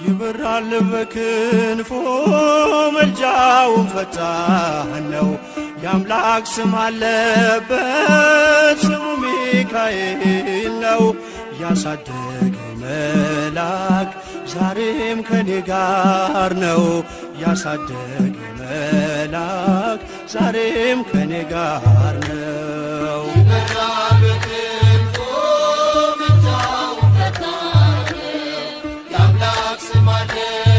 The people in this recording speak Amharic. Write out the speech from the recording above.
ይበራል በክንፎ መልጃውን ፈጣን ነው የአምላክ ስም አለበት ስሙ ሚካኤል ነው ያሳደገኝ መልአክ ዛሬም ከኔ ጋር ነው ያሳደገኝ መልአክ ዛሬም ከኔ ጋር ነው Yeah.